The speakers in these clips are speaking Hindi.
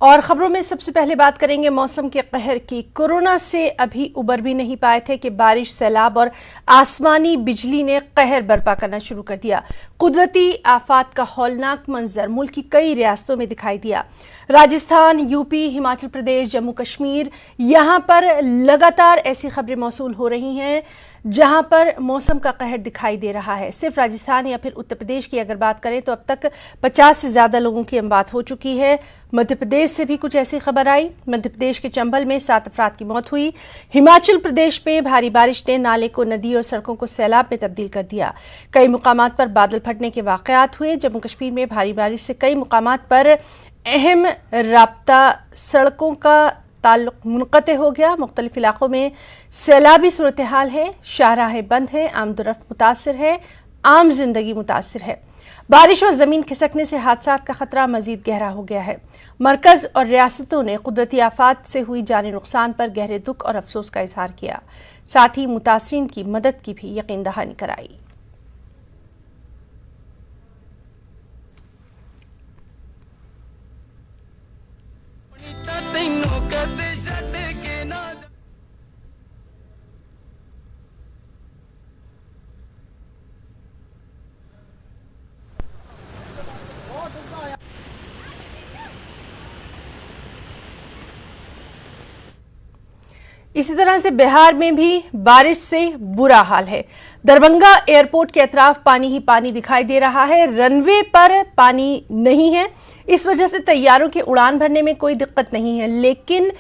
और खबरों में सबसे पहले बात करेंगे मौसम के कहर की। कोरोना से अभी उबर भी नहीं पाए थे कि बारिश, सैलाब और आसमानी बिजली ने कहर बर्पा करना शुरू कर दिया। कुदरती आफात का हौलनाक मंजर मुल्क की कई रियासतों में दिखाई दिया। राजस्थान, यूपी, हिमाचल प्रदेश, जम्मू कश्मीर, यहाँ पर लगातार ऐसी खबरें मौसूल हो रही हैं जहां पर मौसम का कहर दिखाई दे रहा है। सिर्फ राजस्थान या फिर उत्तर प्रदेश की अगर बात करें तो अब तक 50 से ज़्यादा लोगों की अमवात हो चुकी है। मध्य प्रदेश से भी कुछ ऐसी खबर आई। मध्य प्रदेश के चंबल में 7 अफराद की मौत हुई। हिमाचल प्रदेश में भारी बारिश ने नाले को नदी और सड़कों को सैलाब में तब्दील कर दिया। कई मुकामात पर बादल फटने के वाकयात हुए। जम्मू कश्मीर में भारी बारिश से कई मुकामात पर अहम राब्ता सड़कों का ताल्लुक मुनक़ते हो गया। मुख्तलिफ इलाकों में सैलाबी सूरत हाल है, शाहराहें बंद हैं, आमदोरफ्त मुतासिर है, आम जिंदगी मुतासिर है। बारिश और ज़मीन खिसकने से हादसात का खतरा मजीद गहरा हो गया है। मरकज़ और रियासतों ने कुदरती आफात से हुई जानी नुकसान पर गहरे दुख और अफसोस का इजहार किया। साथ ही मुतासरीन की मदद की भी यकीन दहानी कराई। इसी तरह से बिहार में भी बारिश से बुरा हाल है। दरभंगा एयरपोर्ट के अतराफ पानी ही पानी दिखाई दे रहा है। रनवे पर पानी नहीं है, इस वजह से तैयारों के उड़ान भरने में कोई दिक्कत नहीं है, लेकिन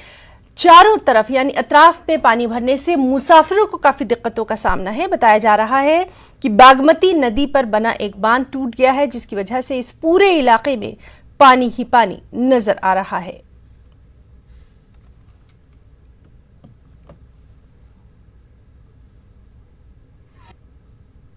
चारों तरफ यानी अतराफ में पानी भरने से मुसाफिरों को काफी दिक्कतों का सामना है। बताया जा रहा है कि बागमती नदी पर बना एक बांध टूट गया है, जिसकी वजह से इस पूरे इलाके में पानी ही पानी नजर आ रहा है।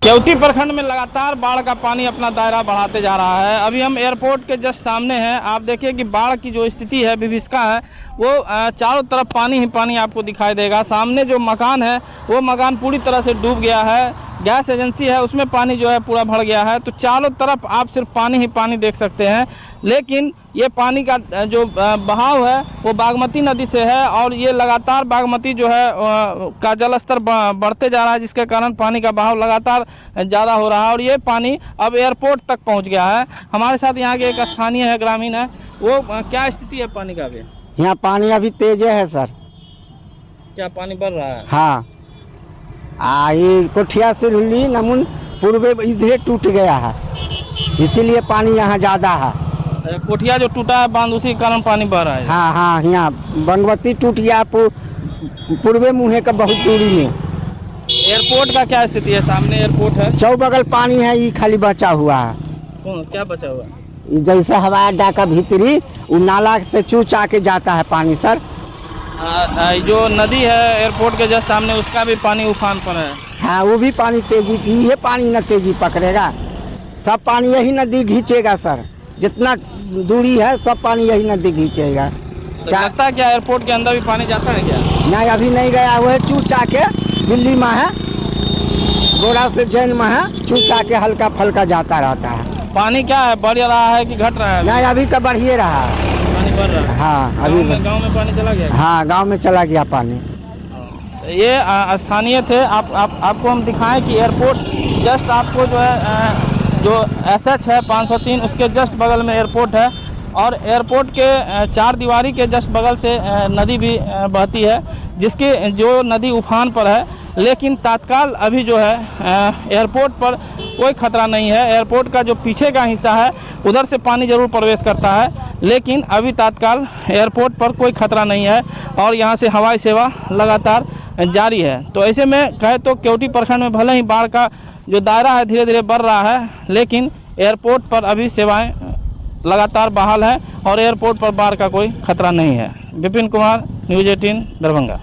केवटी प्रखंड में लगातार बाढ़ का पानी अपना दायरा बढ़ाते जा रहा है। अभी हम एयरपोर्ट के जस्ट सामने हैं। आप देखिए कि बाढ़ की जो स्थिति है, विभीषिका है, वो चारों तरफ पानी ही पानी आपको दिखाई देगा। सामने जो मकान है वो मकान पूरी तरह से डूब गया है। गैस एजेंसी है उसमें पानी जो है पूरा भर गया है। तो चारों तरफ आप सिर्फ पानी ही पानी देख सकते हैं। लेकिन ये पानी का जो बहाव है वो बागमती नदी से है और ये लगातार बागमती जो है का जलस्तर बढ़ते जा रहा है, जिसके कारण पानी का बहाव लगातार ज़्यादा हो रहा है और ये पानी अब एयरपोर्ट तक पहुंच गया है। हमारे साथ यहाँ के एक स्थानीय है, ग्रामीण है, वो क्या स्थिति है पानी का अभी? यहाँ पानी अभी तेज है सर। क्या पानी बढ़ रहा है? हाँ, ये कोठिया से रुली नमून पूर्वे इधर टूट गया है, इसीलिए पानी यहाँ ज़्यादा है। कोठिया जो टूटा है बांध, उसी कारण पानी बढ़ रहा है। हाँ हाँ, यहाँ बागमती टूट गया पूर्वे मुँहे का बहुत दूरी में। एयरपोर्ट का क्या स्थिति है? सामने एयरपोर्ट है, चौबगल पानी है, ये खाली बचा हुआ है। क्या बचा हुआ है? जैसे हवाई अड्डा का भीतरी वो नाला से चूचा के जाता है पानी सर। जो नदी है एयरपोर्ट के जस्ट सामने, उसका भी पानी उफान पर है। हाँ, वो भी पानी तेजी, ये पानी न तेजी पकड़ेगा, सब पानी यही नदी खींचेगा सर। जितना दूरी है सब पानी यही नदी खींचेगा। जाता क्या एयरपोर्ट के अंदर भी पानी जाता है क्या? नहीं, अभी नहीं गया, वो है चूचा के दिल्ली में है, गोरा से जैन में है, चूचा के हल्का फल्का जाता रहता है। पानी क्या है, बढ़ रहा है कि घट रहा है? नहीं, अभी तो बढ़िए रहा है, पानी बढ़ रहा है। हाँ, अभी गाँव में पानी चला गया? हाँ, गाँव में चला गया पानी। ये स्थानीय थे। आपको हम दिखाएं कि एयरपोर्ट जस्ट आपको जो है जो SH है 503 उसके जस्ट बगल में एयरपोर्ट है और एयरपोर्ट के 4 दीवारी के जस्ट बगल से नदी भी बहती है, जिसकी जो नदी उफान पर है। लेकिन तात्काल अभी जो है एयरपोर्ट पर कोई खतरा नहीं है। एयरपोर्ट का जो पीछे का हिस्सा है उधर से पानी ज़रूर प्रवेश करता है, लेकिन अभी तात्काल एयरपोर्ट पर कोई खतरा नहीं है और यहाँ से हवाई सेवा लगातार जारी है। तो ऐसे में कहे तो केवटी प्रखंड में भले ही बाढ़ का जो दायरा है धीरे धीरे बढ़ रहा है, लेकिन एयरपोर्ट पर अभी सेवाएं लगातार बहाल है और एयरपोर्ट पर बाढ़ का कोई खतरा नहीं है। विपिन कुमार, न्यूज़ 18 दरभंगा।